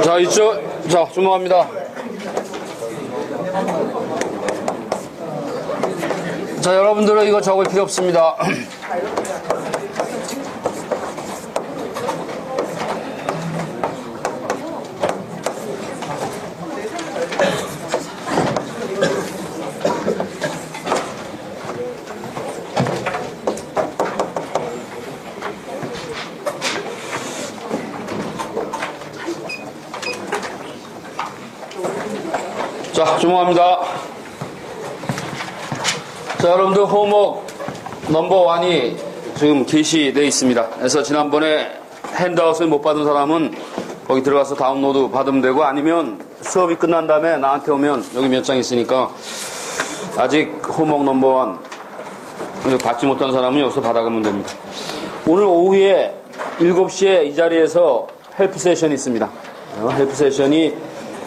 자, 자, 주목합니다. 자, 여러분들은 이거 적을 필요 없습니다. 자, 주목합니다. 자, 여러분들 호목 넘버 1이 지금 게시되어 있습니다. 그래서 지난번에 핸드아웃을 못 받은 사람은 거기 들어가서 다운로드 받으면 되고, 아니면 수업이 끝난 다음에 나한테 오면 여기 몇 장 있으니까 아직 호목 넘버 1 받지 못한 사람은 여기서 받아가면 됩니다. 오늘 오후에 7시에 이 자리에서 헬프 세션이 있습니다. 헬프 세션이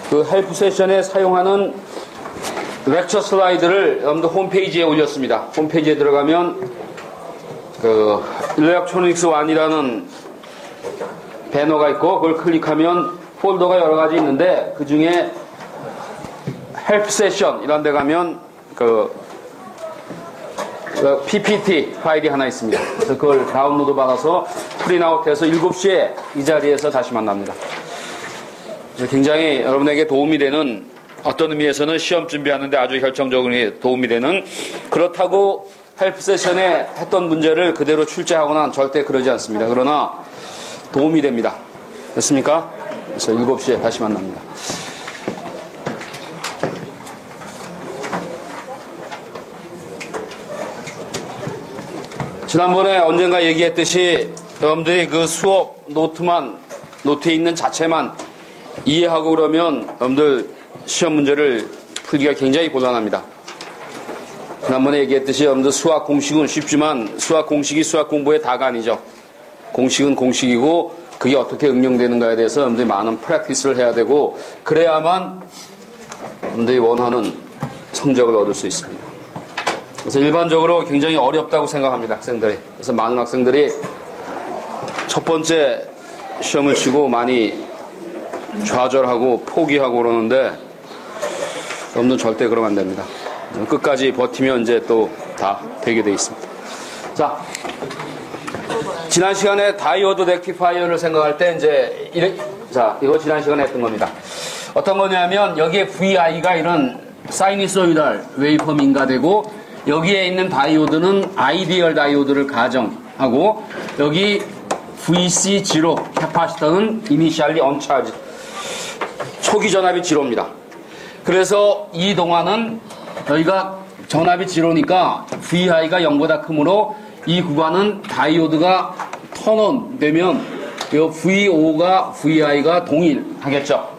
그 헬프 세션에 사용하는 렉처 슬라이드를 여러분들 홈페이지에 올렸습니다. 홈페이지에 들어가면 그 일렉트로닉스 1이라는 배너가 있고, 그걸 클릭하면 폴더가 여러 가지 있는데, 그 중에 헬프 세션 이런 데 가면 그 PPT 파일이 하나 있습니다. 그래서 그걸 다운로드 받아서 프린아웃해서 7시에 이 자리에서 다시 만납니다. 굉장히 여러분에게 도움이 되는, 어떤 의미에서는 시험 준비하는데 아주 결정적으로 도움이 되는, 그렇다고 헬프 세션에 했던 문제를 그대로 출제하거나 절대 그러지 않습니다. 그러나 도움이 됩니다. 됐습니까? 그래서 7시에 다시 만납니다. 지난번에 언젠가 얘기했듯이 여러분들이 그 수업 노트에 있는 자체만 이해하고 그러면 여러분들 시험 문제를 풀기가 굉장히 곤란합니다. 지난번에 얘기했듯이 여러분들 수학 공식은 쉽지만 수학 공식이 수학 공부의 다가 아니죠. 공식은 공식이고 그게 어떻게 응용되는가에 대해서 여러분들이 많은 프랙티스를 해야 되고, 그래야만 여러분들이 원하는 성적을 얻을 수 있습니다. 그래서 일반적으로 굉장히 어렵다고 생각합니다, 학생들이. 그래서 많은 학생들이 첫 번째 시험을 치고 많이 좌절하고 포기하고 그러는데, 여러분들 절대 그러면 안 됩니다. 끝까지 버티면 이제 또 다 되게 돼 있습니다. 자, 지난 시간에 다이오드 렉티파이어를 생각할 때 이제 이거 지난 시간에 했던 겁니다. 어떤 거냐면 여기에 VI가 이런 사이니소이달 웨이폼 인가되고, 여기에 있는 다이오드는 아이디얼 다이오드를 가정하고, 여기 VC0 캐파시터는 이니셜리 언차지, 초기 전압이 0입니다. 그래서 이 동안은 여기가 전압이 0니까 VI가 0보다 크므로 이 구간은 다이오드가 턴온 되면 이 VO가 VI가 동일하겠죠.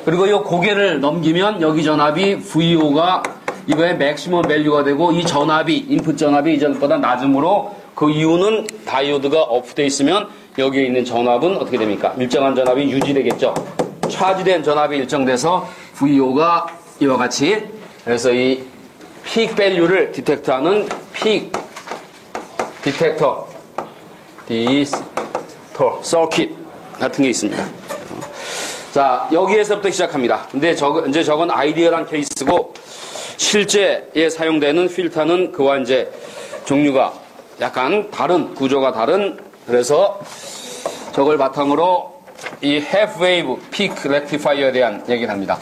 그리고 이 고개를 넘기면 여기 전압이 VO가 이거의 맥시멈 밸류가 되고, 이 전압이 인풋 전압이 이전보다 낮으므로, 그 이유는 다이오드가 오프되어 있으면 여기에 있는 전압은 어떻게 됩니까? 일정한 전압이 유지되겠죠. 차지된 전압이 일정돼서 VO가 이와 같이, 그래서 이 픽 밸류를 디텍트하는 픽 디텍터 서킷 같은 게 있습니다. 자, 여기에서부터 시작합니다. 근데 이제 저건 아이디얼한 케이스고, 실제에 사용되는 필터는 그와 이제 종류가 약간 다른, 구조가 다른, 그래서 저걸 바탕으로 이 half wave peak rectifier에 대한 얘기를 합니다.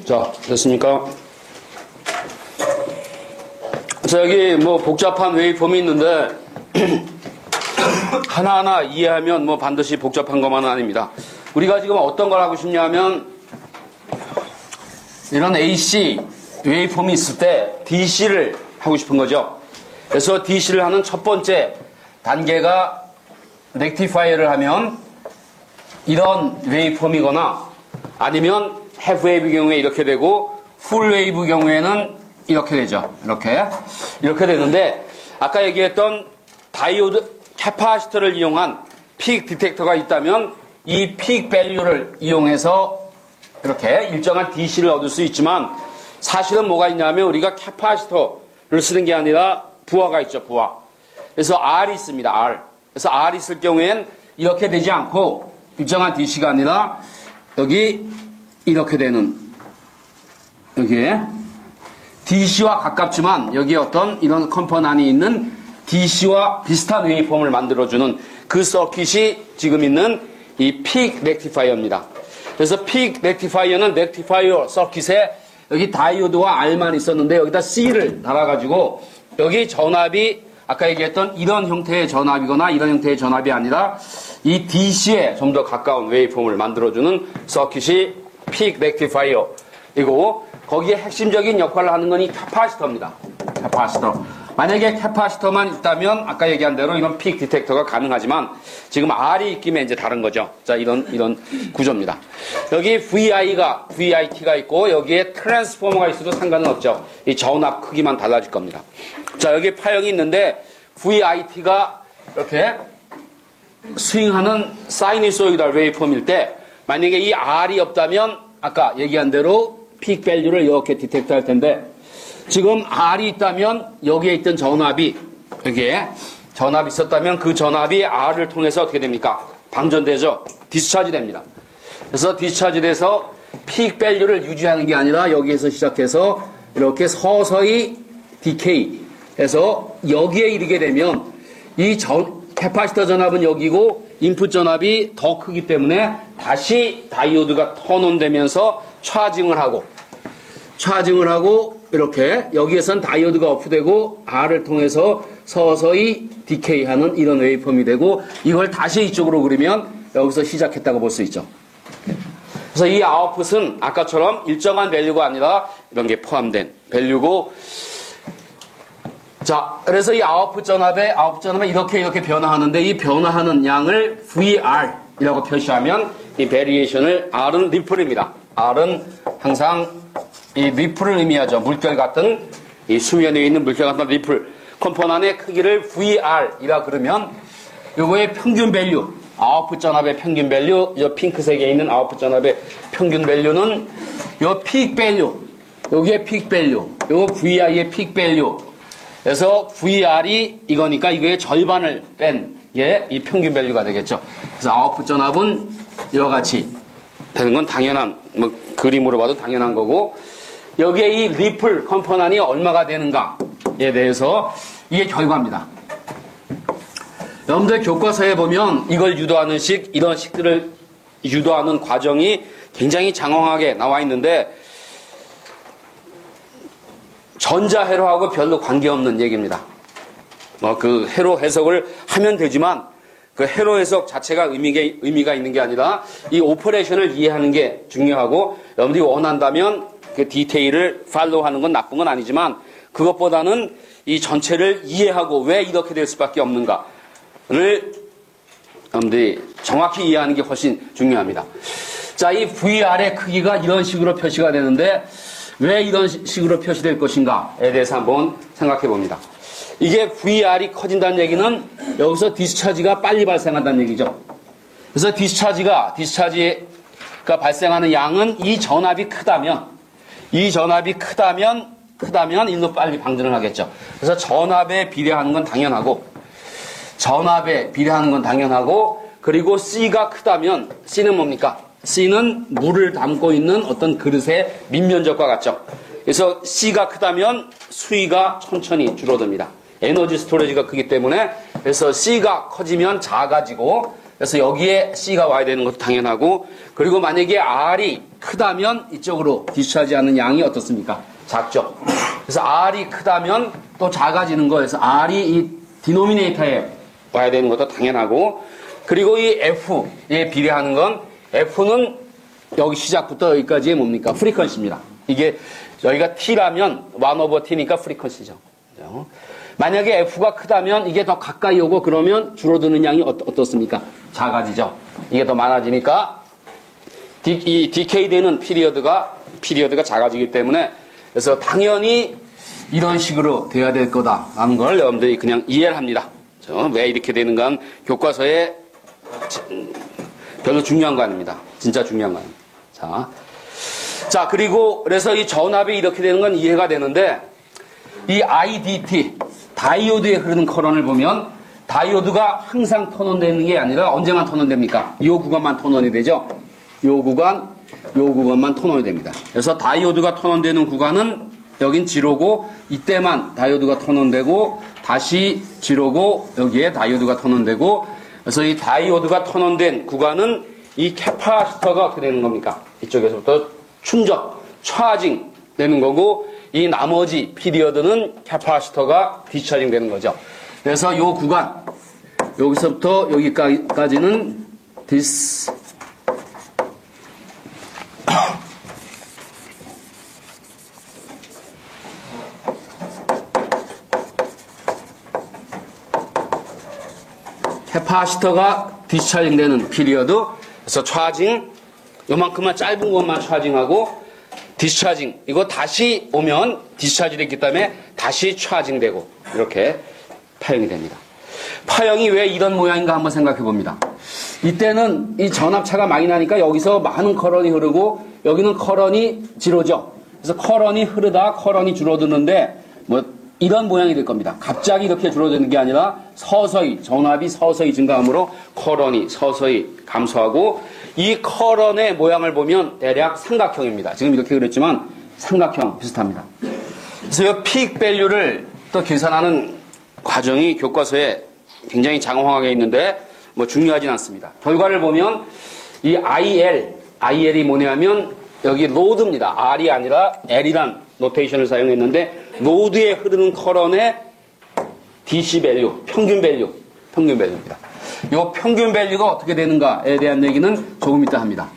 자, 됐습니까? 자, 여기 뭐 복잡한 웨이폼이 있는데, 하나하나 이해하면 뭐 반드시 복잡한 것만은 아닙니다. 우리가 지금 어떤 걸 하고 싶냐면, 이런 AC 웨이폼이 있을 때 DC를 하고 싶은 거죠. 그래서 DC를 하는 첫 번째 단계가 렉티파이어를 하면 이런 웨이폼이거나 아니면 half 웨이브 경우에 이렇게 되고 풀 웨이브 경우에는 이렇게 되죠. 이렇게 되는데 아까 얘기했던 다이오드 캐파시터를 이용한 픽 디텍터가 있다면 이 픽 밸류를 이용해서 이렇게 일정한 DC를 얻을 수 있지만 사실은 뭐가 있냐면 우리가 캐파시터를 쓰는 게 아니라 부하가 있죠. 부하. 그래서 R이 있습니다. R. 그래서 R 있을 경우엔 이렇게 되지 않고 일정한 DC가 아니라 여기 이렇게 되는 여기에 DC와 가깝지만 여기에 어떤 이런 컴포넌트 안에 있는 DC와 비슷한 웨이폼을 만들어주는 그 서킷이 지금 있는 이 픽 렉티파이어입니다. 그래서 픽 렉티파이어는 렉티파이어 서킷에 여기 다이오드와 R만 있었는데 여기다 C를 달아가지고 여기 전압이 아까 얘기했던 이런 형태의 전압이거나 이런 형태의 전압이 아니라 이 DC에 좀 더 가까운 웨이폼을 만들어주는 서킷이 픽 렉티파이어이고 거기에 핵심적인 역할을 하는 건 이 캐파시터입니다. 캐파시터. 만약에 캐파시터만 있다면 아까 얘기한 대로 이런 픽 디텍터가 가능하지만 지금 R이 있기면 이제 다른 거죠. 자, 이런 구조입니다. 여기 VIT가 있고 여기에 트랜스포머가 있어도 상관은 없죠. 이 전압 크기만 달라질 겁니다. 자, 여기 파형이 있는데 VIT가 이렇게 스윙하는 사이니소이달 웨이폼일 때 만약에 이 R이 없다면 아까 얘기한 대로 픽 밸류를 이렇게 디텍트 할 텐데 지금 R이 있다면 여기에 있던 전압이 여기에 전압이 있었다면 그 전압이 R을 통해서 어떻게 됩니까? 방전되죠. 디스차지 됩니다. 그래서 디스차지 돼서 픽 밸류를 유지하는 게 아니라 여기에서 시작해서 이렇게 서서히 디케이 해서 여기에 이르게 되면 이 캐파시터 전압은 여기고 인풋 전압이 더 크기 때문에 다시 다이오드가 턴온 되면서 차징을 하고 이렇게 여기에선 다이오드가 오프되고 R을 통해서 서서히 디케이하는 이런 웨이폼이 되고 이걸 다시 이쪽으로 그리면 여기서 시작했다고 볼 수 있죠. 그래서 이 아웃풋은 아까처럼 일정한 밸류가 아니라 이런 게 포함된 밸류고 자, 그래서 이 아웃풋 전압에 이렇게 변화하는데 이 변화하는 양을 VR이라고 표시하면 이 베리에이션을 R은 리플입니다. R은 항상 이 리플을 의미하죠. 물결 같은 이 수면에 있는 물결 같은 리플 컴포넌트의 크기를 VR이라 그러면 요거의 평균 밸류 아웃풋 전압의 평균 밸류 이 핑크색에 있는 아웃풋 전압의 평균 밸류는 요 픽 밸류 여기에 픽 밸류 요 VI의 픽 밸류 그래서 VR이 이거니까 이거의 절반을 뺀 게 이 평균 밸류가 되겠죠. 그래서 아웃풋 전압은 이와 같이 되는 건 당연한 뭐 그림으로 봐도 당연한 거고 여기에 이 리플 컴포넌트이 얼마가 되는가에 대해서 이게 결과입니다. 여러분들 교과서에 보면 이걸 유도하는 이런 식들을 유도하는 과정이 굉장히 장황하게 나와 있는데 전자회로하고 별로 관계없는 얘기입니다. 그 회로 해석을 하면 되지만 그 회로 해석 자체가 의미가 있는 게 아니라 이 오퍼레이션을 이해하는 게 중요하고 여러분들이 원한다면 그 디테일을 팔로우하는 건 나쁜 건 아니지만 그것보다는 이 전체를 이해하고 왜 이렇게 될 수밖에 없는가를 여러분들이 정확히 이해하는 게 훨씬 중요합니다. 자, 이 VR의 크기가 이런 식으로 표시가 되는데 왜 이런 식으로 표시될 것인가에 대해서 한번 생각해 봅니다. 이게 VR이 커진다는 얘기는 여기서 디스차지가 빨리 발생한다는 얘기죠. 그래서 디스차지가 발생하는 양은 이 전압이 크다면 일로 빨리 방전을 하겠죠. 그래서 전압에 비례하는 건 당연하고 그리고 C가 크다면 C는 뭡니까? C는 물을 담고 있는 어떤 그릇의 밑면적과 같죠. 그래서 C가 크다면 수위가 천천히 줄어듭니다. 에너지 스토리지가 크기 때문에 그래서 C가 커지면 작아지고 그래서 여기에 C가 와야 되는 것도 당연하고, 그리고 만약에 R이 크다면 이쪽으로 디스차지하는 양이 어떻습니까? 작죠. 그래서 R이 크다면 또 작아지는 거에서 R이 이 디노미네이터에 와야 되는 것도 당연하고, 그리고 이 F에 비례하는 건 F는 여기 시작부터 여기까지의 뭡니까? 프리퀀시입니다. 이게 여기가 T라면 1/T니까 프리퀀시죠. 만약에 F가 크다면 이게 더 가까이 오고 그러면 줄어드는 양이 어떻습니까? 작아지죠. 이게 더 많아지니까 이 디케이되는 피리어드가 작아지기 때문에, 그래서 당연히 이런 식으로 돼야 될 거다라는 걸 여러분들이 그냥 이해를 합니다. 왜 이렇게 되는 건 교과서에 별로 중요한 거 아닙니다. 진짜 중요한 거 아닙니다. 자, 그리고 그래서 이 전압이 이렇게 되는 건 이해가 되는데, 이 IDT, 다이오드에 흐르는 커런을 보면 다이오드가 항상 턴온되는 게 아니라 언제만 턴온됩니까? 이 구간만 턴온이 되죠? 이 구간만 턴온이 됩니다. 그래서 다이오드가 턴온되는 구간은 여긴 지로고, 이때만 다이오드가 턴온되고, 다시 지로고, 여기에 다이오드가 턴온되고, 그래서 이 다이오드가 턴온된 구간은 이 캐파시터가 어떻게 되는 겁니까? 이쪽에서부터 충전, 차징 되는 거고, 이 나머지 피리어드는 캐파시터가 디차징 되는 거죠. 그래서 이 구간, 여기서부터 여기까지는 this 캐파시터가 디스차징 되는 피리어드, 그래서 차징, 요만큼만 짧은 것만 차징하고, 디스차징, 이거 다시 오면 디스차징 됐기 때문에 다시 차징되고, 이렇게 파형이 됩니다. 파형이 왜 이런 모양인가 한번 생각해 봅니다. 이때는 이 전압차가 많이 나니까 여기서 많은 커런이 흐르고, 여기는 커런이 지로죠. 그래서 커런이 흐르다 커런이 줄어드는데, 이런 모양이 될 겁니다. 갑자기 이렇게 줄어드는 게 아니라 서서히, 전압이 서서히 증가함으로 커런이 서서히 감소하고, 이 커런의 모양을 보면 대략 삼각형입니다. 지금 이렇게 그렸지만 삼각형 비슷합니다. 그래서 이 픽 밸류를 또 계산하는 과정이 교과서에 굉장히 장황하게 있는데 중요하진 않습니다. 결과를 보면 이 IL이 뭐냐면 여기 로드입니다. R이 아니라 L이란 노테이션을 사용했는데, 로드에 흐르는 커런의 DC 밸류, 평균 밸류입니다. 이 평균 밸류가 어떻게 되는가에 대한 얘기는 조금 이따 합니다.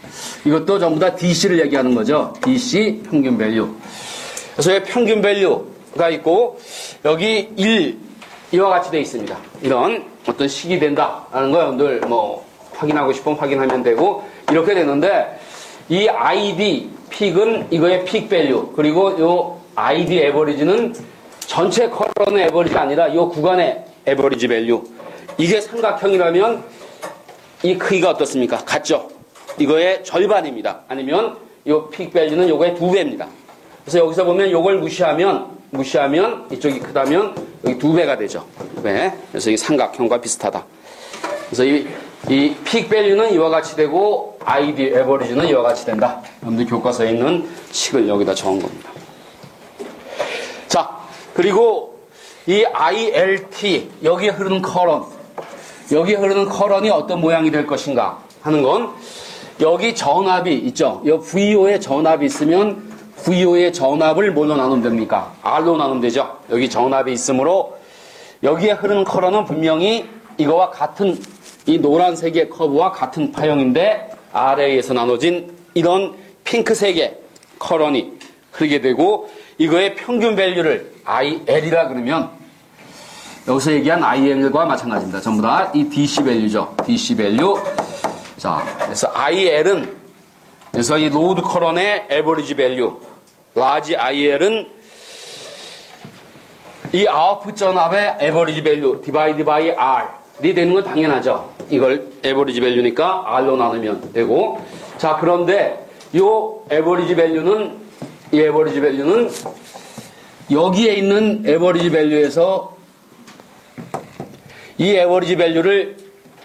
이것도 전부 다 DC를 얘기하는 거죠. DC 평균 밸류. 그래서 이 평균 밸류가 있고, 여기 1, 이와 같이 되어 있습니다. 이런 어떤 식이 된다라는 거 여러분들 확인하고 싶으면 확인하면 되고, 이렇게 되는데, 이 ID, 픽은 이거의 픽 밸류, 그리고 요 ID 에버리지는 전체 커런의 에버리지가 아니라 이 구간의 에버리지 밸류. 이게 삼각형이라면 이 크기가 어떻습니까? 같죠? 이거의 절반입니다. 아니면 이 픽 밸류는 요거의 2배입니다. 그래서 여기서 보면 요걸 무시하면 이쪽이 크다면 여기 2배가 되죠. 2배. 그래서 이 삼각형과 비슷하다. 그래서 이 픽 밸류는 이와 같이 되고, ID 에버리지는 이와 같이 된다. 여러분들 교과서에 있는 식을 여기다 적은 겁니다. 자, 그리고 이 ILT, 여기에 흐르는 커런이 어떤 모양이 될 것인가 하는 건, 여기 전압이 있죠. 이 VO에 전압이 있으면 VO의 전압을 뭘로 나누면 됩니까? R로 나누면 되죠. 여기 전압이 있으므로 여기에 흐르는 커런은 분명히 이거와 같은, 이 노란색의 커브와 같은 파형인데 R에 의해서 나눠진 이런 핑크색의 커런이 흐르게 되고, 이거의 평균 밸류를 IL이라 그러면 여기서 얘기한 IL과 마찬가지입니다. 전부 다 이 DC 밸류죠. DC 밸류. 자, 그래서 IL은, 그래서 이 로드 커런의 에버리지 밸류, 라지 IL은 이 아웃풋 전압의 에버리지 밸류 디바이드 바이 R이 되는 건 당연하죠. 이걸 에버리지 밸류니까 R로 나누면 되고, 자, 그런데 이 에버리지 밸류는 여기에 있는 에버리지 밸류에서 이 에버리지 밸류를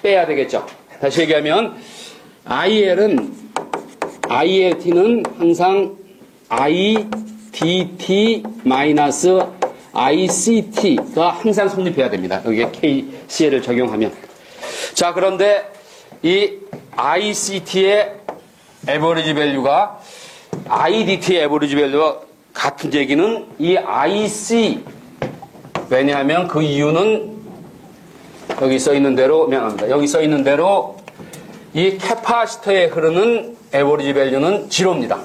빼야 되겠죠. 다시 얘기하면 ILT는 항상 IDT-ICT가 항상 성립해야 됩니다. 여기에 KCL을 적용하면. 자, 그런데 이 ICT의 에버리지 밸류가 IDT의 에버리지 밸류와 같은 얘기는 이 IC, 왜냐하면 그 이유는 여기 써 있는 대로, 미안합니다. 여기 써 있는 대로 이 캐파시터에 흐르는 에버리지 밸류는 지로입니다.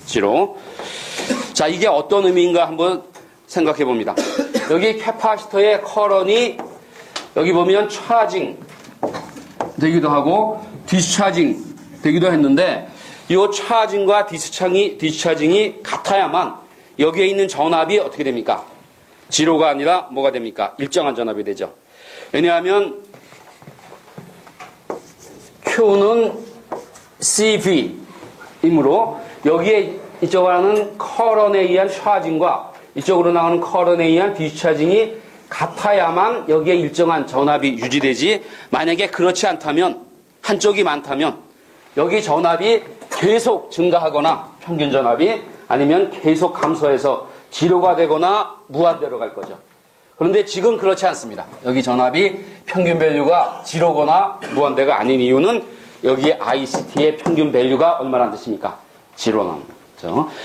지로. 자, 이게 어떤 의미인가 한번 생각해 봅니다. 여기 캐파시터의 커런이 여기 보면 차징 되기도 하고 디스차징 되기도 했는데 이 차징과 디스차징이 같아야만 여기에 있는 전압이 어떻게 됩니까? 지로가 아니라 뭐가 됩니까? 일정한 전압이 되죠. 왜냐하면 Q는 CV이므로 여기에 이쪽으로 나오는 커런에 의한 차징과 이쪽으로 나오는 커런에 의한 디스차징이 같아야만 여기에 일정한 전압이 유지되지, 만약에 그렇지 않다면, 한쪽이 많다면 여기 전압이 계속 증가하거나 평균 전압이 아니면 계속 감소해서 지로가 되거나 무한대로 갈 거죠. 그런데 지금 그렇지 않습니다. 여기 전압이 평균 밸류가 지로거나 무한대가 아닌 이유는 여기 ICT의 평균 밸류가 얼마나 뜻입니까? 지로는.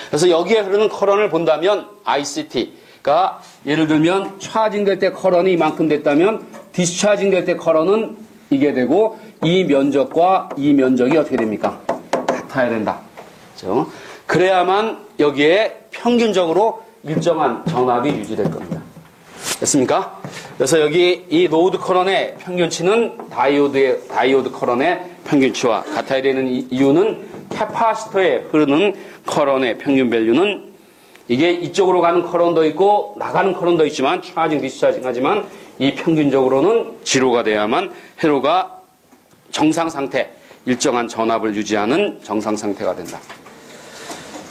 그래서 여기에 흐르는 커런을 본다면 ICT가 예를 들면 차징 될 때 커런이 이만큼 됐다면 디스차징 될 때 커런은 이게 되고 이 면적과 이 면적이 어떻게 됩니까? 같아야 된다. 그래야만 여기에 평균적으로 일정한 전압이 유지될 겁니다. 됐습니까? 그래서 여기 이 노드 커런의 평균치는 다이오드 커런의 평균치와 같아야 되는 이유는 캐파시터에 흐르는 커런의 평균 밸류는 이게 이쪽으로 가는 커런도 있고 나가는 커런도 있지만 차징, 디스차징 하지만 이 평균적으로는 지로가 돼야만 회로가 정상 상태, 일정한 전압을 유지하는 정상 상태가 된다.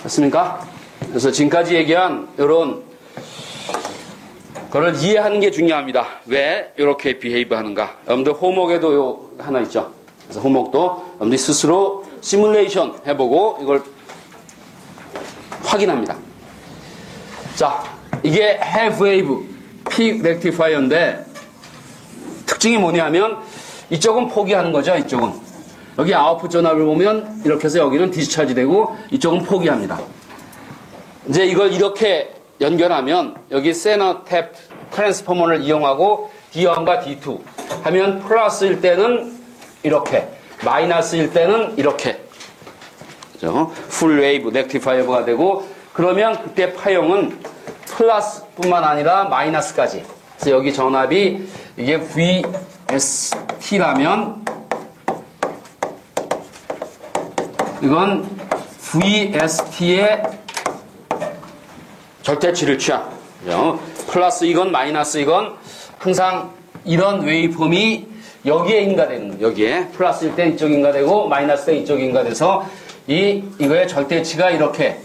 맞습니까? 그래서 지금까지 얘기한 이런 그걸 이해하는 게 중요합니다. 왜 이렇게 비헤이브 하는가? 여러분들 호목에도 요 하나 있죠. 그래서 호목도 여러분들이 스스로 시뮬레이션 해보고 이걸 확인합니다. 자, 이게 half wave peak rectifier인데 특징이 뭐냐면 이쪽은 포기하는 거죠. 이쪽은 여기 아웃풋 전압을 보면 이렇게 해서 여기는 디스차지 되고 이쪽은 포기합니다. 이제 이걸 이렇게 연결하면 여기 세너 탭 트랜스포머를 이용하고 D1과 D2 하면 플러스일 때는 이렇게, 마이너스일 때는 이렇게, 그죠? 풀 웨이브 렉티파이어가 되고, 그러면 그때 파형은 플러스뿐만 아니라 마이너스까지. 그래서 여기 전압이 이게 VST라면 이건 VST의 절대치를 취한, 그죠? 플러스 이건 마이너스 이건 항상 이런 웨이폼이 여기에 인가되는 거예요. 여기에 플러스일 때 이쪽 인가되고 마이너스 때 이쪽 인가돼서 이거의 절대치가 이렇게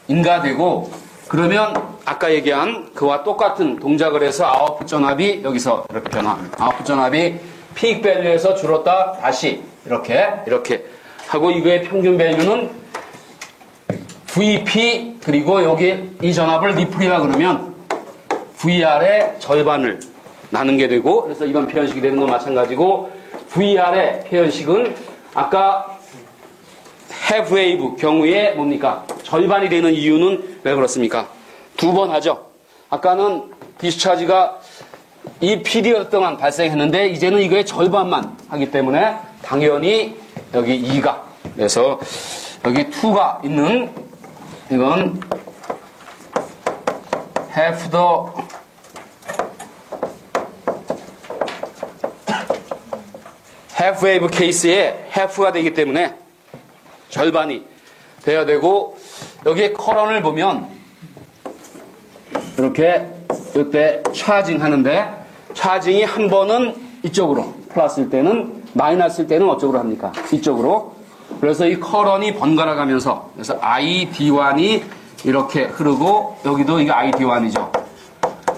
인가되고, 그러면 아까 얘기한 그와 똑같은 동작을 해서 아웃풋 전압이 여기서 이렇게 변화합니다. 아웃풋 전압이 피익 밸류에서 줄었다 다시 이렇게 하고, 이거의 평균 밸류는 VP 그리고 여기 이 전압을 리플이라 그러면 VR의 절반을 나누게 되고, 그래서 이런 표현식이 되는 건 마찬가지고, VR의 표현식은 아까 half wave 경우에 뭡니까? 절반이 되는 이유는 왜 그렇습니까? 두 번 하죠. 아까는 디스차지가 이 피리어드 동안 발생했는데 이제는 이거의 절반만 하기 때문에 당연히 여기 2가, 그래서 여기 2가 있는 이건 half wave 케이스에 half가 되기 때문에 절반이 돼야 되고, 여기에 커런을 보면 이렇게 이때 차징 하는데 차징이 한 번은 이쪽으로 플러스일 때는 마이너스일 때는 어쪽으로 합니까? 이쪽으로. 그래서 이 커런이 번갈아 가면서, 그래서 ID1이 이렇게 흐르고 여기도 이게 ID1이죠.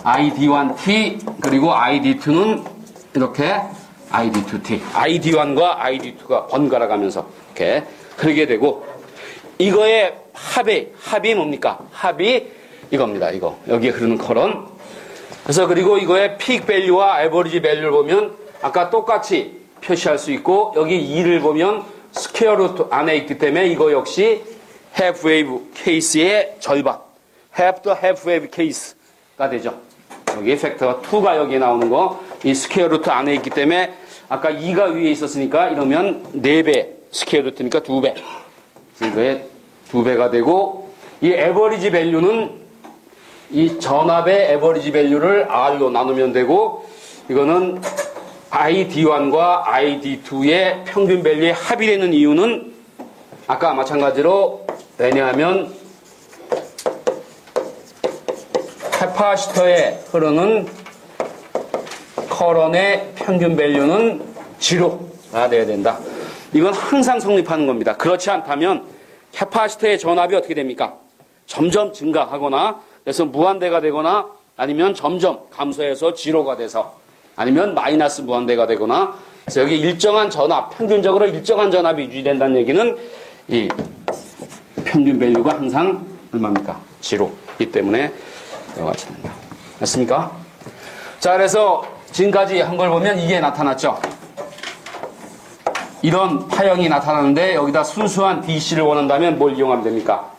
ID1T 그리고 ID2는 이렇게 ID2T. ID1과 ID2가 번갈아 가면서 이렇게 흐르게 되고, 이거의 합이 뭡니까? 합이 이겁니다. 이거. 여기에 흐르는 커런. 그래서 그리고 이거의 픽 밸류와 에버리지 밸류를 보면 아까 똑같이 표시할 수 있고 여기 2를 보면 스퀘어 루트 안에 있기 때문에 이거 역시 half wave case의 절반. half the half wave case가 되죠. 여기 팩터가 2가 여기에 나오는 거, 이 스퀘어 루트 안에 있기 때문에 아까 2가 위에 있었으니까 이러면 4배, 스퀘어 루트니까 2배. 이거에 2배가 되고 이 에버리지 밸류는 이 전압의 에버리지 밸류를 R로 나누면 되고 이거는 ID1과 ID2의 평균 밸류에 합이 되는 이유는 아까 마찬가지로 왜냐하면 캐파시터에 흐르는 커런의 평균 밸류는 0가 돼야 된다. 이건 항상 성립하는 겁니다. 그렇지 않다면 캐파시터의 전압이 어떻게 됩니까? 점점 증가하거나 그래서 무한대가 되거나 아니면 점점 감소해서 0가 돼서 아니면 마이너스 무한대가 되거나 그래서 여기 일정한 전압, 평균적으로 일정한 전압이 유지된다는 얘기는 이 평균 밸류가 항상 얼마입니까? 0이기 때문에 이와 같이 된다. 맞습니까? 자, 그래서 지금까지 한 걸 보면 이게 나타났죠. 이런 파형이 나타나는데 여기다 순수한 DC를 원한다면 뭘 이용하면 됩니까?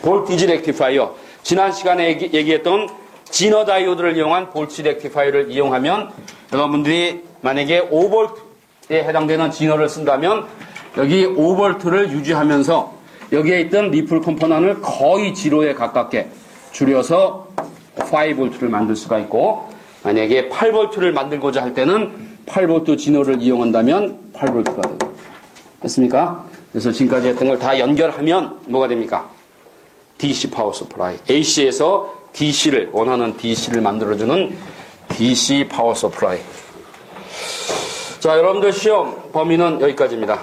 볼티지 렉티파이어. 지난 시간에 얘기했던 지너 다이오드를 이용한 볼티지 렉티파이어를 이용하면 여러분들이 만약에 5V에 해당되는 지너를 쓴다면 여기 5V를 유지하면서 여기에 있던 리플 컴포넌트를 거의 0에 가깝게 줄여서 5V를 만들 수가 있고 만약에 8V를 만들고자 할 때는 8V 진호를 이용한다면 8V가 되고 됐습니까? 그래서 지금까지 했던 걸 다 연결하면 뭐가 됩니까? DC 파워 서플라이. AC에서 DC를 원하는 DC를 만들어주는 DC 파워 서플라이. 자, 여러분들 시험 범위는 여기까지입니다.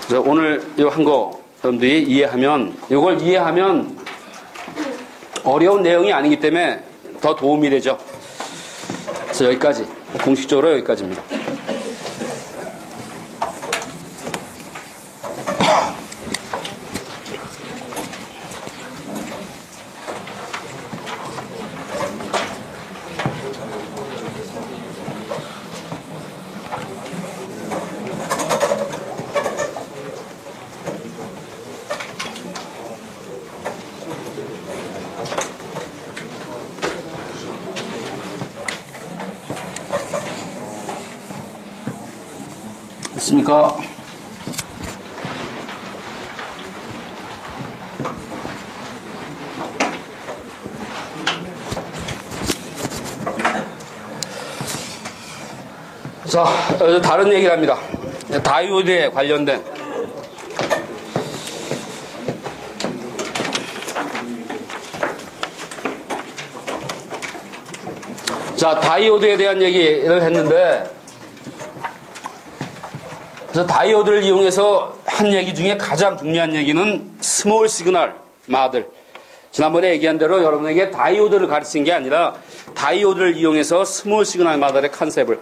그래서 오늘 이거 한 거 여러분들이 이해하면 이걸 이해하면 어려운 내용이 아니기 때문에 더 도움이 되죠. 그래서 여기까지 공식적으로 여기까지입니다. 됐습니까? 자, 다른 얘기를 합니다. 다이오드에 관련된 자, 다이오드에 대한 얘기를 했는데 그래서 다이오드를 이용해서 한 얘기 중에 가장 중요한 얘기는 스몰 시그널 마들. 지난번에 얘기한 대로 여러분에게 다이오드를 가르친 게 아니라 다이오드를 이용해서 스몰 시그널 마들의 컨셉을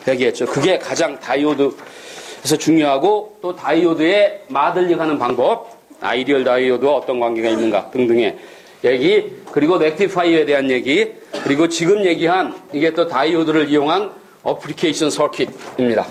얘기했죠. 그게 가장 다이오드에서 중요하고 또 다이오드의 마들링하는 방법, 아이디얼 다이오드와 어떤 관계가 있는가 등등의 얘기, 그리고 렉티파이어에 대한 얘기, 그리고 지금 얘기한 이게 또 다이오드를 이용한 어플리케이션 서킷입니다.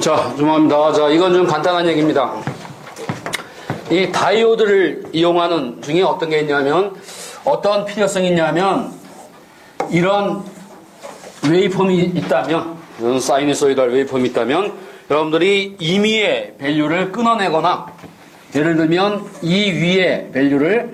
자, 죄송합니다. 자, 이건 좀 간단한 얘기입니다. 이 다이오드를 이용하는 중에 어떤 게 있냐면, 어떤 필요성이 있냐면, 이런 웨이폼이 있다면, 이런 사이너소이달 웨이폼이 있다면, 여러분들이 임의의 밸류를 끊어내거나, 예를 들면 이 위의 밸류를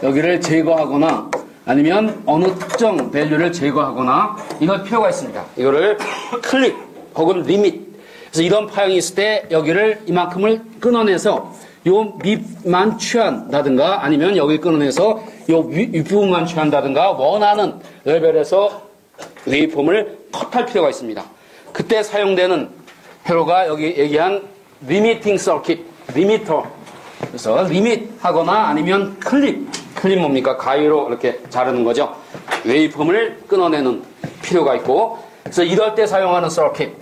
여기를 제거하거나, 아니면 어느 특정 밸류를 제거하거나, 이걸 필요가 있습니다. 이거를 클릭, 혹은 리밋. 그래서 이런 파형이 있을 때 여기를 이만큼을 끊어내서 요 밑만 취한다든가 아니면 여기 끊어내서 요 윗부분만 취한다든가 원하는 레벨에서 웨이폼을 컷할 필요가 있습니다. 그때 사용되는 회로가 여기 얘기한 리미팅 서킷, 리미터. 그래서 리밋하거나 아니면 클립 뭡니까? 가위로 이렇게 자르는 거죠. 웨이폼을 끊어내는 필요가 있고, 그래서 이럴 때 사용하는 서킷.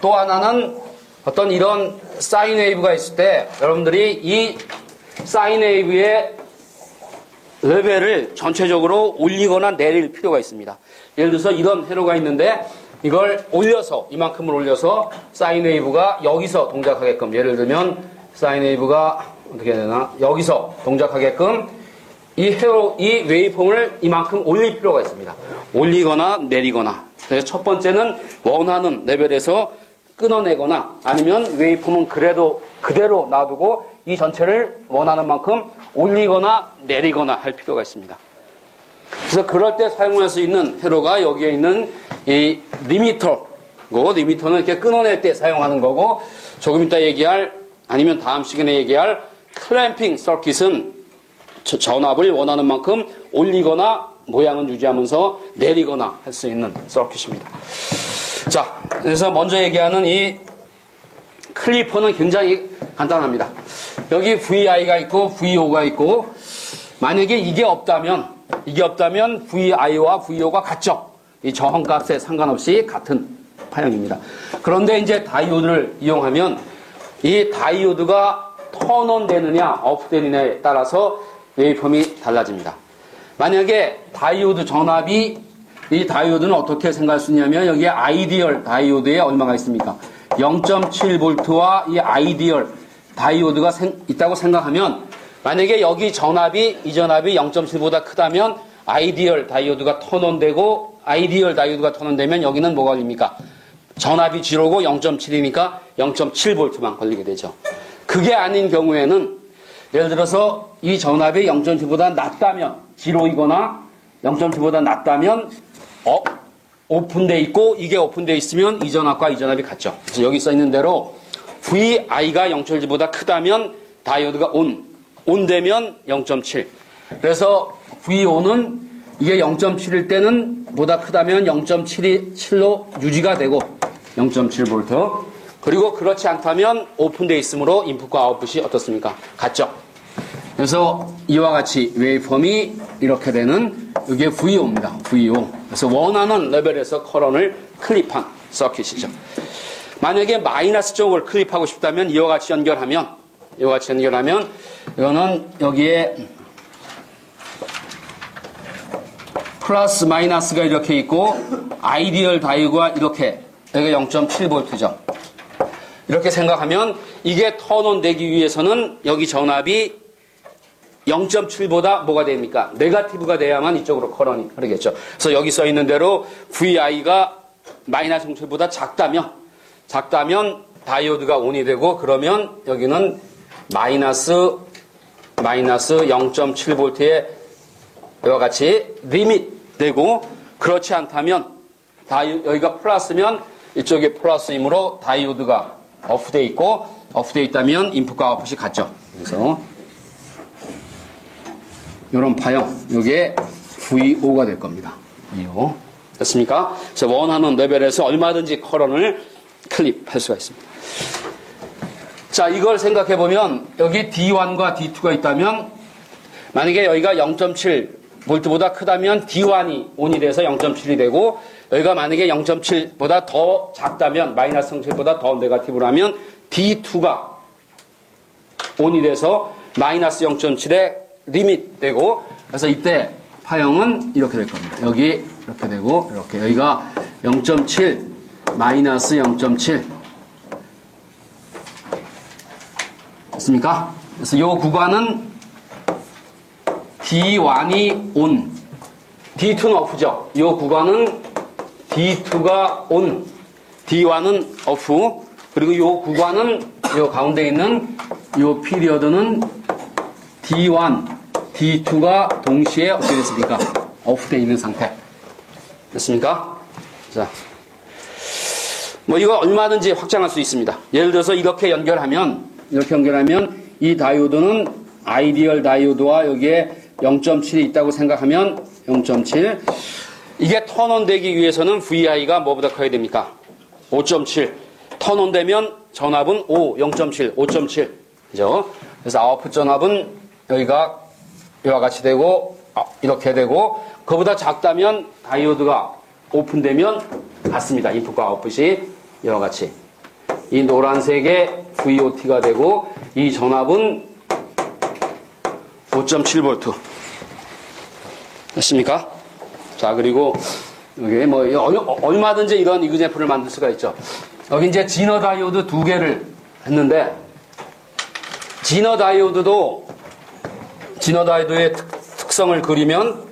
또 하나는 어떤 이런 사인 웨이브가 있을 때 여러분들이 이 사인 웨이브의 레벨을 전체적으로 올리거나 내릴 필요가 있습니다. 예를 들어서 이런 회로가 있는데 이걸 올려서 이만큼을 올려서 사인 웨이브가 여기서 동작하게끔, 예를 들면 사인 웨이브가 어떻게 되나 여기서 동작하게끔 이 웨이폼을 이만큼 올릴 필요가 있습니다. 올리거나 내리거나. 그래서 첫 번째는 원하는 레벨에서 끊어내거나 아니면 웨이폼은 그래도 그대로 놔두고 이 전체를 원하는 만큼 올리거나 내리거나 할 필요가 있습니다. 그래서 그럴 때 사용할 수 있는 회로가 여기에 있는 이 리미터고, 리미터는 이렇게 끊어낼 때 사용하는 거고, 조금 이따 얘기할 아니면 다음 시간에 얘기할 클램핑 서킷은 전압을 원하는 만큼 올리거나 모양은 유지하면서 내리거나 할 수 있는 서킷입니다. 자, 그래서 먼저 얘기하는 이 클리퍼는 굉장히 간단합니다. 여기 VI가 있고 VO가 있고, 만약에 이게 없다면 VI와 VO가 같죠. 이 저항값에 상관없이 같은 파형입니다. 그런데 이제 다이오드를 이용하면 이 다이오드가 턴온 되느냐 오프 되느냐에 따라서 웨이폼이 달라집니다. 만약에 다이오드 전압이, 이 다이오드는 어떻게 생각할 수 있냐면 여기에 아이디얼 다이오드에 얼마가 있습니까? 0.7V와 이 아이디얼 다이오드가 있다고 생각하면, 만약에 여기 전압이, 이 전압이 0.7보다 크다면 아이디얼 다이오드가 턴온되고, 아이디얼 다이오드가 턴온되면 여기는 뭐가 걸립니까? 전압이 0고 0.7이니까 0.7V만 걸리게 되죠. 그게 아닌 경우에는, 예를 들어서 이 전압이 0.7보다 낮다면, 0이거나 0.7보다 낮다면 오픈되어 있고, 이게 오픈되어 있으면 이 전압과 이 전압이 같죠. 그래서 여기 써 있는 대로 VI가 0.7보다 크다면 다이오드가 온되면 0.7. 그래서 VO는 이게 0.7일 때는 보다 크다면 0.7로 유지가 되고 0.7V. 그리고 그렇지 않다면 오픈되어 있으므로 인풋과 아웃풋이 어떻습니까? 같죠. 그래서 이와 같이 웨이폼이 이렇게 되는, 이게 VO입니다. VO. 그래서 원하는 레벨에서 커런을 클립한 서킷이죠. 만약에 마이너스 쪽을 클립하고 싶다면 이와 같이 연결하면 이거는 여기에 플러스 마이너스가 이렇게 있고 아이디얼 다이오드가 이렇게, 여기가 0.7V죠. 이렇게 생각하면 이게 턴온 되기 위해서는 여기 전압이 0.7보다 뭐가 됩니까? 네거티브가 돼야만 이쪽으로 커런이 흐르겠죠. 그래서 여기 써 있는 대로 VI가 마이너스 0.7보다 작다면 다이오드가 온이 되고, 그러면 여기는 마이너스 0.7V에 이와 같이 리밋 되고, 그렇지 않다면 여기가 플러스면 이쪽이 플러스이므로 다이오드가 오프되어 있고, 오프되어 있다면 인풋과 아웃풋이 같죠. 그래서 이런 파형, 이게 VO가 될 겁니다. VO. 됐습니까? 그래서 원하는 레벨에서 얼마든지 커런을 클립할 수가 있습니다. 자, 이걸 생각해 보면 여기 D1과 D2가 있다면, 만약에 여기가 0.7V보다 크다면 D1이 온이 돼서 0.7이 되고, 여기가 만약에 0.7보다 더 작다면, 마이너스 0.7보다 더 네거티브라면 D2가 온이 돼서 마이너스 0.7에 리밋 되고, 그래서 이때 파형은 이렇게 될 겁니다. 여기 이렇게 되고, 이렇게 여기가 0.7 마이너스 0.7 됐습니까? 그래서 이 구간은 D1이 온, D2는 오프죠. 이 구간은 D2가 온, D1은 오프. 그리고 이 구간은 이 가운데 있는 이 피리어드는 D1, D2가 동시에 어떻게 됐습니까? 오프되어 있는 상태. 됐습니까? 자, 뭐 이거 얼마든지 확장할 수 있습니다. 예를 들어서 이렇게 연결하면 이 다이오드는 아이디얼 다이오드와 여기에 0.7이 있다고 생각하면 0.7. 이게 턴온 되기 위해서는 VI가 뭐보다 커야 됩니까? 5.7. 턴온 되면 전압은 0.7, 5.7. 그죠? 그래서 아웃풋 전압은 여기가 이와 같이 되고, 이렇게 되고, 그보다 작다면 다이오드가 오픈되면 같습니다. 인풋과 아웃풋이 이와 같이. 이 노란색의 VOT가 되고, 이 전압은 5.7V. 됐습니까? 자, 그리고 여기 뭐 얼마든지 이런 이그제플을 만들 수가 있죠. 여기 이제 지너 다이오드 2개를 했는데, 지너 다이오드의 특성을 그리면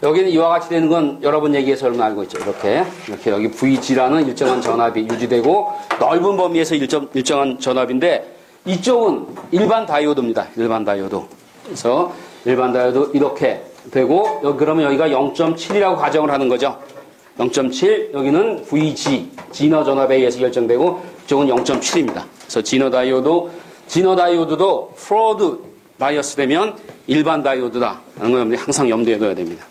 여기는 이와 같이 되는 건 여러분 얘기해서 얼마 알고 있죠. 이렇게 여기 VG라는 일정한 전압이 유지되고 넓은 범위에서 일정한 전압인데, 이쪽은 일반 다이오드입니다. 일반 다이오드. 그래서 일반 다이오드 이렇게 되고, 그러면 여기가 0.7이라고 가정을 하는 거죠. 0.7, 여기는 VG, 지너 전압에 의해서 결정되고, 이쪽은 0.7입니다. 그래서 지너 다이오드도 프로드 바이어스 되면 일반 다이오드다 라는 걸 항상 염두에 둬야 됩니다.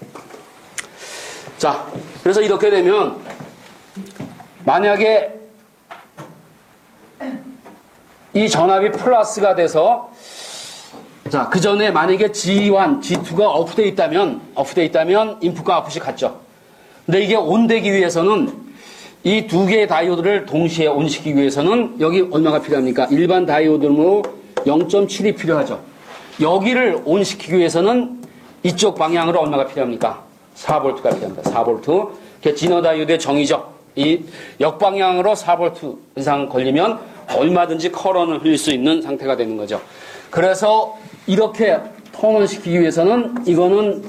자, 그래서 이렇게 되면 만약에 이 전압이 플러스가 돼서, 자, 그 전에 만약에 G1, G2가 오프되어 있다면 인풋과 아웃풋이 같죠. 근데 이게 온되기 위해서는 이 두 개의 다이오드를 동시에 온시키기 위해서는 여기 얼마가 필요합니까? 일반 다이오드로 0.7이 필요하죠. 여기를 온시키기 위해서는 이쪽 방향으로 얼마가 필요합니까? 4V가 필요합니다. 4V. 그게 지너 다이오드의 정의죠. 이 역방향으로 4V 이상 걸리면 얼마든지 커런을 흘릴 수 있는 상태가 되는 거죠. 그래서 이렇게 턴온 시키기 위해서는 이거는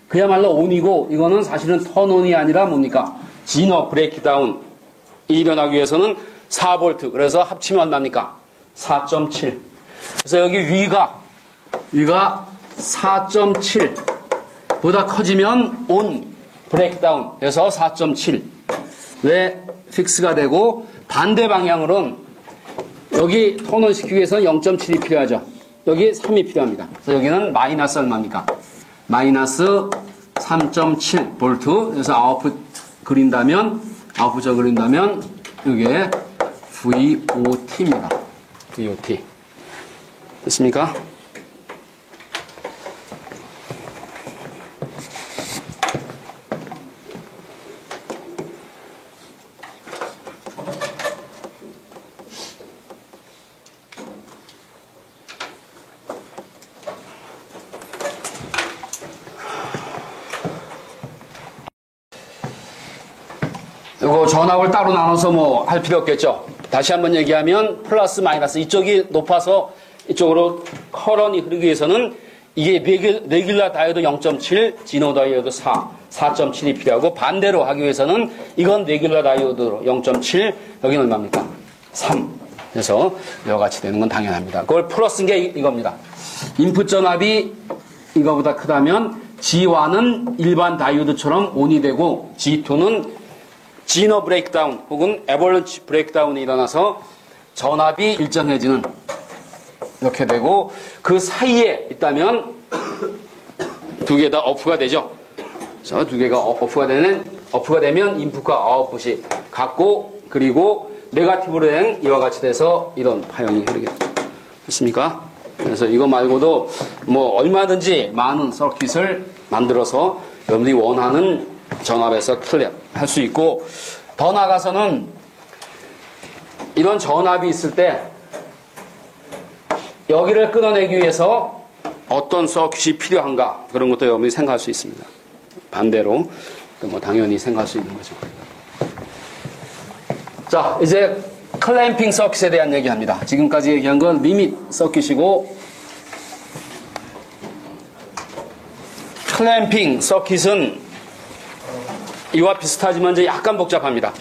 그야말로 온이고, 이거는 사실은 턴온이 아니라 뭡니까? 지너 브레이크다운 일어나기 위해서는 4V. 그래서 합치면 얼마입니까? 4.7. 그래서 여기 위가 4.7보다 커지면 온 브레이크다운. 그래서 4.7. 왜 픽스가 되고, 반대 방향으로는 여기 턴온 시키기 위해서는 0.7이 필요하죠. 여기 3이 필요합니다. 그래서 여기는 마이너스 얼마입니까? 마이너스 3.7V. 그래서 아웃풋 그린다면 이게 VOT입니다. VOT. 됐습니까? 이거 전압을 따로 나눠서 뭐 할 필요 없겠죠. 다시 한번 얘기하면 플러스 마이너스 이쪽이 높아서 이쪽으로 커런이 흐르기 위해서는 이게 레귤러 다이오드 0.7, 지너 다이오드 4.7이 필요하고, 반대로 하기 위해서는 이건 레귤러 다이오드로 0.7, 여기는 얼마입니까? 3. 그래서 이와 같이 되는 건 당연합니다. 그걸 플러스인 게 이겁니다. 인풋 전압이 이거보다 크다면 G1은 일반 다이오드처럼 온이 되고, G2는 지너 브레이크다운 혹은 에버런치 브레이크다운이 일어나서 전압이 일정해지는, 이렇게 되고, 그 사이에 있다면 두 개 다 오프가 되죠. 그래서 두 개가 오프가 되면 인풋과 아웃풋이 같고, 그리고 네거티브로 된 이와 같이 돼서 이런 파형이 흐르겠죠. 됐습니까? 그래서 이거 말고도 뭐 얼마든지 많은 서킷을 만들어서 여러분들이 원하는 전압에서 클리어할 수 있고, 더 나아가서는 이런 전압이 있을 때 여기를 끊어내기 위해서 어떤 서킷이 필요한가, 그런 것도 여러분이 생각할 수 있습니다. 반대로 뭐 당연히 생각할 수 있는 거죠. 자, 이제 클램핑 서킷에 대한 얘기합니다. 지금까지 얘기한 건 리밋 서킷이고, 클램핑 서킷은 이와 비슷하지만 이제 약간 복잡합니다.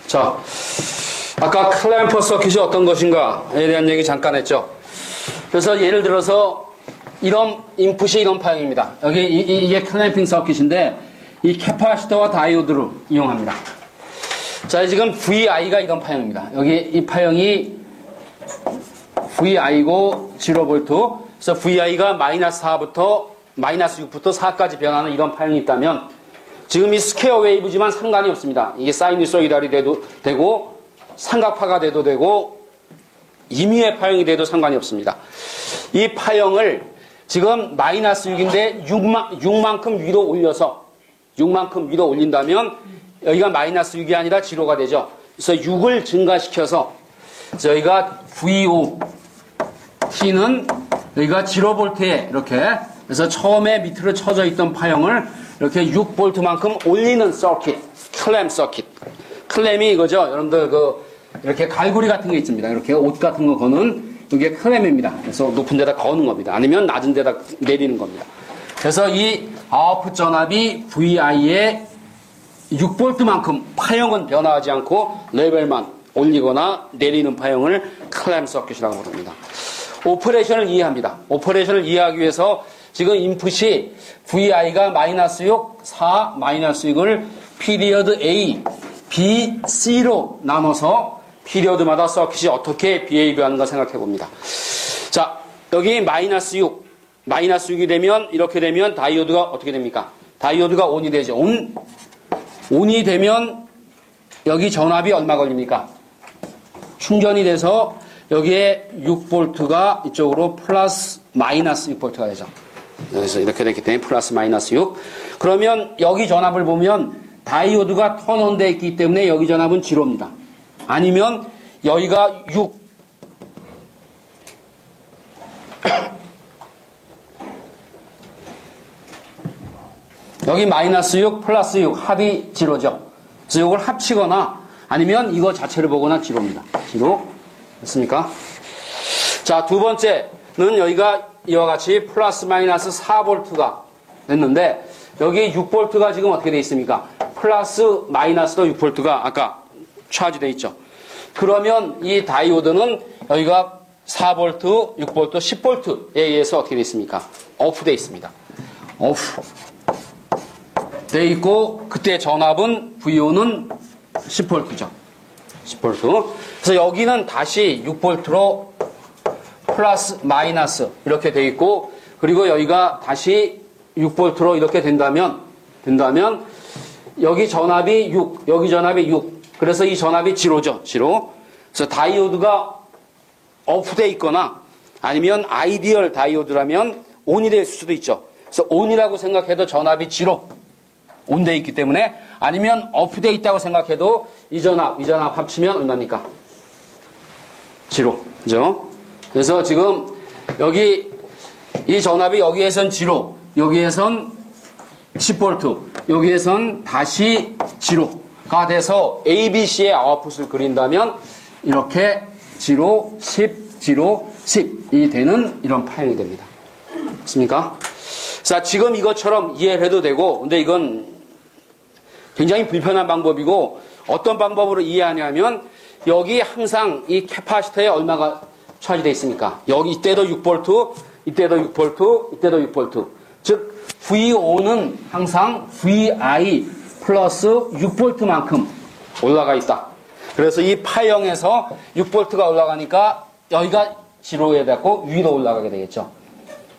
자, 아까 클램퍼 서킷이 어떤 것인가에 대한 얘기 잠깐 했죠. 그래서 예를 들어서 이런 인풋이 이런 파형입니다. 여기 이게 클램핑 서킷인데 이 캐파시터와 다이오드를 이용합니다. 자, 지금 VI가 이런 파형입니다. 여기 이 파형이 VI고 0V. 그래서 VI가 마이너스 4부터 마이너스 6부터 4까지 변하는 이런 파형이 있다면 지금 이 스퀘어 웨이브지만 상관이 없습니다. 이게 사이누소이달이 돼도 되고 삼각파가 돼도 되고 임의의 파형이 돼도 상관이 없습니다. 이 파형을 지금 마이너스 6인데 6만큼 위로 올려서 6만큼 위로 올린다면 여기가 마이너스 6이 아니라 0가 되죠. 그래서 6을 증가시켜서 저희가 VOT는 여기가 0V에 이렇게 그래서 처음에 밑으로 쳐져 있던 파형을 이렇게 6V만큼 올리는 서킷, 클램 서킷. 클램이 이거죠. 여러분들 이렇게 갈고리 같은 게 있습니다. 이렇게 옷 같은 거 거는 이게 클램입니다. 그래서 높은 데다 거는 겁니다. 아니면 낮은 데다 내리는 겁니다. 그래서 이 아웃풋 전압이 VI의 6V만큼 파형은 변화하지 않고 레벨만 올리거나 내리는 파형을 클램 서킷이라고 부릅니다. 오퍼레이션을 이해합니다. 오퍼레이션을 이해하기 위해서 지금 인풋이 VI가 마이너스 6, 4, 마이너스 6을 피리어드 A, B, C로 나눠서 피리어드마다 서킷이 어떻게 비헤이브하는가 생각해 봅니다. 자, 여기 마이너스 6이 되면 이렇게 되면 다이오드가 어떻게 됩니까? 다이오드가 ON이 되죠. ON이 되면 여기 전압이 얼마 걸립니까? 충전이 돼서 여기에 6V가 이쪽으로 플러스 마이너스 6V가 되죠. 그래서 이렇게 됐기 때문에 플러스 마이너스 6. 그러면 여기 전압을 보면 다이오드가 턴온 되어 있기 때문에 여기 전압은 0입니다. 아니면 여기가 6. 여기 마이너스 6 플러스 6 합이 0죠. 그래서 이걸 합치거나 아니면 이거 자체를 보거나 0입니다. 0. 됐습니까? 자, 두 번째는 여기가 이와 같이 플러스 마이너스 4V가 됐는데 여기 6V가 지금 어떻게 되어 있습니까? 플러스 마이너스도 6V가 아까 차지 되어 있죠. 그러면 이 다이오드는 여기가 4V, 6V, 10V에 의해서 어떻게 되어 있습니까? 오프 되어 있습니다. 오프 되어 있고 그때 전압은 VO는 10V죠. 10V. 그래서 여기는 다시 6V로 플러스 마이너스 이렇게 되어 있고 그리고 여기가 다시 6V로 이렇게 된다면 여기 전압이 6, 여기 전압이 6. 그래서 이 전압이 0죠. 0. 그래서 다이오드가 오프되어 있거나 아니면 아이디얼 다이오드라면 온이 될 수도 있죠. 그래서 온이라고 생각해도 전압이 0. 온되어 있기 때문에 아니면 오프되어 있다고 생각해도 이 전압 합치면 얼마입니까? 0. 그죠? 그래서 지금 여기 이 전압이 여기에선 0, 여기에선 10V, 여기에선 다시 0가 돼서 ABC의 아웃풋을 그린다면 이렇게 0, 10, 0, 10이 되는 이런 파형이 됩니다. 맞습니까? 자, 지금 이것처럼 이해를 해도 되고 근데 이건 굉장히 불편한 방법이고 어떤 방법으로 이해하냐면 여기 항상 이 캐파시터에 얼마가 차지되어 있습니까? 여기 이때도 6V, 이때도 6V, 이때도 6V. 즉 VO는 항상 VI 플러스 6V만큼 올라가 있다. 그래서 이 파형에서 6V가 올라가니까 여기가 0에 되고 위로 올라가게 되겠죠.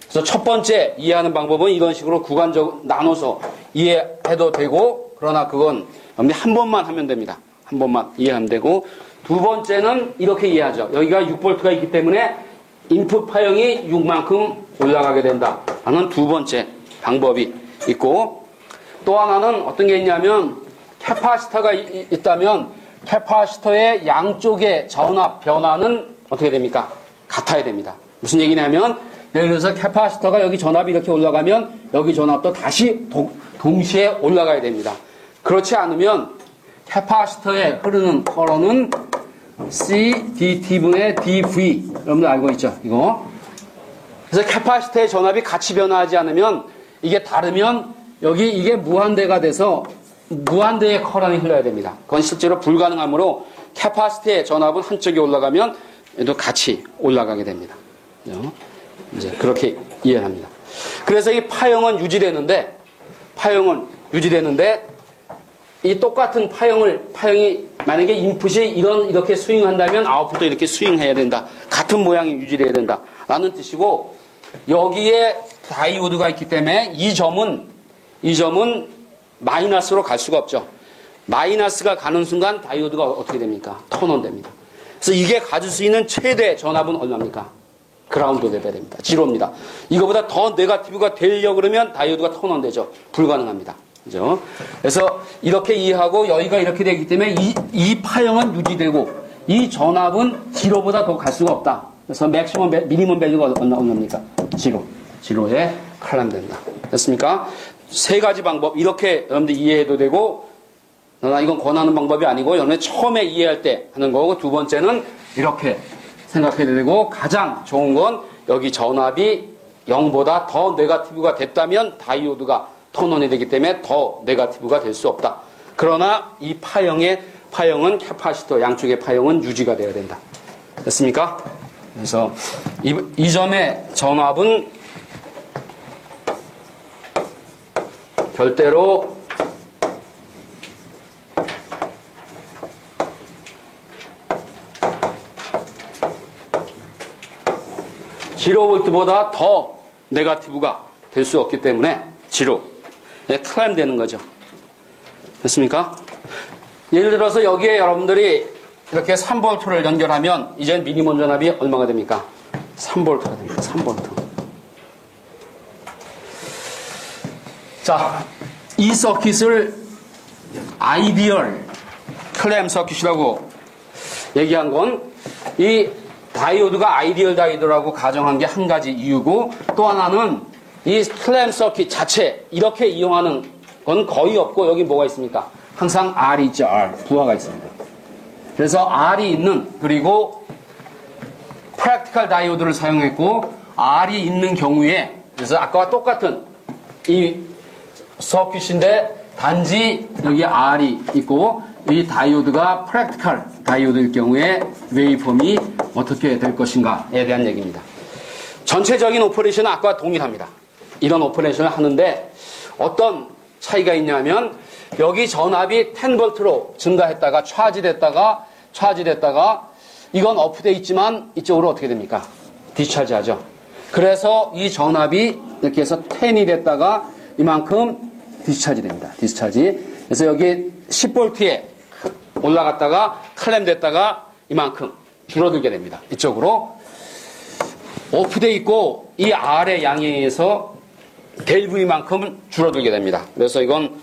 그래서 첫 번째 이해하는 방법은 이런 식으로 구간적으로 나눠서 이해해도 되고 그러나 그건 한 번만 하면 됩니다. 한 번만 이해하면 되고 두 번째는 이렇게 이해하죠. 여기가 6V가 있기 때문에 인풋 파형이 6만큼 올라가게 된다 하는 두 번째 방법이 있고 또 하나는 어떤 게 있냐면 캐파시터가 있다면 캐파시터의 양쪽의 전압 변화는 어떻게 됩니까? 같아야 됩니다. 무슨 얘기냐면 예를 들어서 캐파시터가 여기 전압이 이렇게 올라가면 여기 전압도 다시 동시에 올라가야 됩니다. 그렇지 않으면 캐파시터에 흐르는 커런은 CDT분의 DV 여러분들 알고 있죠? 이거 그래서 캐파시터의 전압이 같이 변화하지 않으면 이게 다르면 여기 이게 무한대가 돼서 무한대의 커런이 흘러야 됩니다. 그건 실제로 불가능하므로 캐파시티의 전압은 한쪽이 올라가면 얘도 같이 올라가게 됩니다. 이제 그렇게 이해합니다. 그래서 이 파형은 유지되는데 이 똑같은 파형이 만약에 인풋이 이렇게 스윙한다면 아웃풋도 이렇게 스윙해야 된다. 같은 모양이 유지돼야 된다. 라는 뜻이고, 여기에 다이오드가 있기 때문에 이 점은 마이너스로 갈 수가 없죠. 마이너스가 가는 순간 다이오드가 어떻게 됩니까? 턴온 됩니다. 그래서 이게 가질 수 있는 최대 전압은 얼마입니까? 그라운드 레벨입니다. 지로입니다. 이거보다 더 네거티브가 되려고 그러면 다이오드가 턴온 되죠. 불가능합니다. 그죠? 그래서 이렇게 이해하고 여기가 이렇게 되기 때문에 이 파형은 유지되고 이 전압은 지로보다 더 갈 수가 없다. 그래서 미니멈 밸류가 얼마입니까? 지로에 칼럼된다. 됐습니까? 세 가지 방법 이렇게 여러분들 이해해도 되고, 나 이건 권하는 방법이 아니고 여러분들 처음에 이해할 때 하는 거고, 두 번째는 이렇게 생각해도 되고, 가장 좋은 건 여기 전압이 0보다 더 네거티브가 됐다면 다이오드가 턴온이 되기 때문에 더 네거티브가 될 수 없다. 그러나 이 파형은 캐파시터 양쪽의 파형은 유지가 돼야 된다. 됐습니까? 그래서 이 점의 전압은 절대로 지로볼트보다 더 네거티브가 될 수 없기 때문에 지로에 클램 되는 거죠. 됐습니까? 예를 들어서 여기에 여러분들이 이렇게 3볼트를 연결하면 이제 미니멈 전압이 얼마가 됩니까? 3볼트가 됩니다. 3볼트. 자, 이 서킷을 아이디얼 클램 서킷이라고 얘기한 건 이 다이오드가 아이디얼 다이오드라고 가정한 게 한 가지 이유고, 또 하나는 이 클램 서킷 자체 이렇게 이용하는 건 거의 없고, 여기 뭐가 있습니까? 항상 R이 있죠. R. 부하가 있습니다. 그래서 R이 있는, 그리고 프랙티컬 다이오드를 사용했고, R이 있는 경우에, 그래서 아까와 똑같은 이 서킷인데 단지 여기 R이 있고 이 다이오드가 프랙티컬 다이오드일 경우에 웨이폼이 어떻게 될 것인가에 대한 얘기입니다. 전체적인 오퍼레이션은 아까와 동일합니다. 이런 오퍼레이션을 하는데 어떤 차이가 있냐면, 여기 전압이 10V로 증가했다가 차지됐다가 이건 업돼 있지만 이쪽으로 어떻게 됩니까? 디스차지 하죠. 그래서 이 전압이 이렇게 해서 10이 됐다가 이만큼 디스차지 됩니다. 디스차지. 그래서 여기 10V에 올라갔다가 클램 됐다가 이만큼 줄어들게 됩니다. 이쪽으로 오프돼 있고 이 R의 양에 의해서 델V만큼 줄어들게 됩니다. 그래서 이건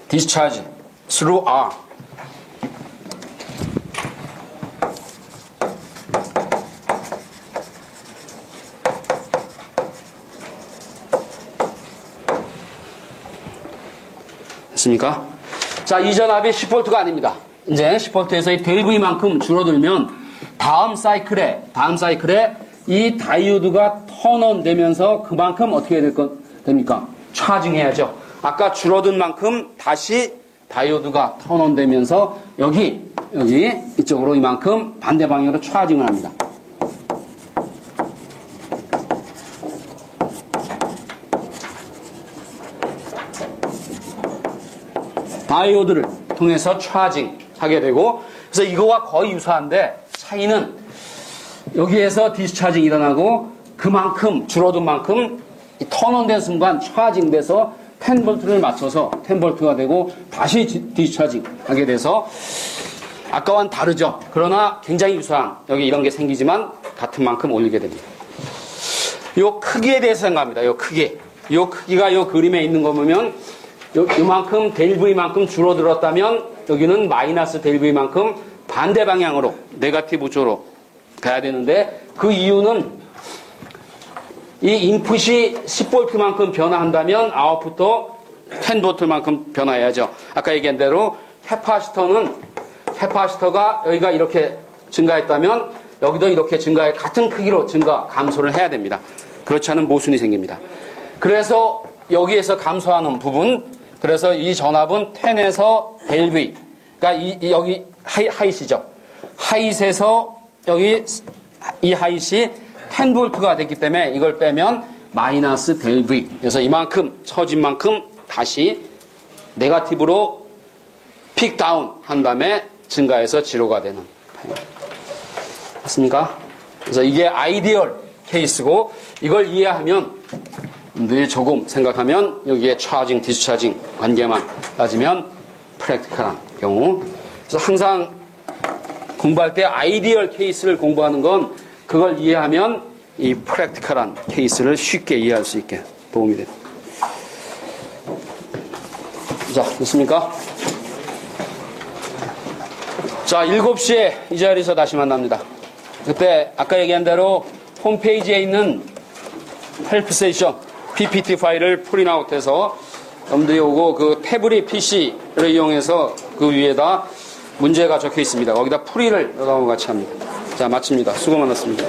discharge through R. 됐습니까? 자, 이 전압이 10V가 아닙니다. 이제 10V에서 이 델V만큼 줄어들면 다음 사이클에 이 다이오드가 턴온 되면서 그만큼 어떻게 됩니까? 차징해야죠. 아까 줄어든 만큼 다시 다이오드가 턴온 되면서 여기 이쪽으로 이만큼 반대 방향으로 차징을 합니다. 다이오드를 통해서 차징하게 되고, 그래서 이거와 거의 유사한데 차이는 여기에서 디스차징이 일어나고 그만큼 줄어든 만큼 턴온 된 순간 차징돼서 10V를 맞춰서 10V가 되고 다시 디스차징 하게 돼서 아까와는 다르죠. 그러나 굉장히 유사한 여기 이런 게 생기지만 같은 만큼 올리게 됩니다. 요 크기에 대해서 생각합니다. 요 크기가 요 그림에 있는 거 보면 요만큼 델V만큼 줄어들었다면 여기는 마이너스 델V만큼 반대 방향으로 네거티브 쪽으로 가야 되는데, 그 이유는 이 인풋이 10V만큼 변화한다면 아웃풋도 10V만큼 변화해야죠. 아까 얘기한 대로 캐파시터가 여기가 이렇게 증가했다면 여기도 이렇게 같은 크기로 감소를 해야 됩니다. 그렇지 않으면 모순이 생깁니다. 그래서 여기에서 감소하는 부분, 그래서 이 전압은 10에서 델비. 그러니까 여기 하이시죠. 하이에서 여기 이 하이시 10V가 됐기 때문에 이걸 빼면 마이너스 델비. 그래서 이만큼 처진 만큼 다시 네거티브로 픽 다운 한 다음에 증가해서 지로가 되는. 맞습니까? 그래서 이게 아이디얼 케이스고 이걸 이해하면 늘 조금 생각하면 여기에 차징, 디스차징 관계만 따지면 프랙티컬한 경우. 그래서 항상 공부할 때 아이디얼 케이스를 공부하는 건 그걸 이해하면 이 프랙티컬한 케이스를 쉽게 이해할 수 있게 도움이 됩니다. 자, 됐습니까? 자, 7시에 이 자리에서 다시 만납니다. 그때 아까 얘기한 대로 홈페이지에 있는 헬프 세션 PPT 파일을 프린아웃해서 여러분들이 오고 그 태블릿 PC를 이용해서 그 위에다 문제가 적혀 있습니다. 거기다 풀이를 여러분과 같이 합니다. 자, 마칩니다. 수고 많았습니다.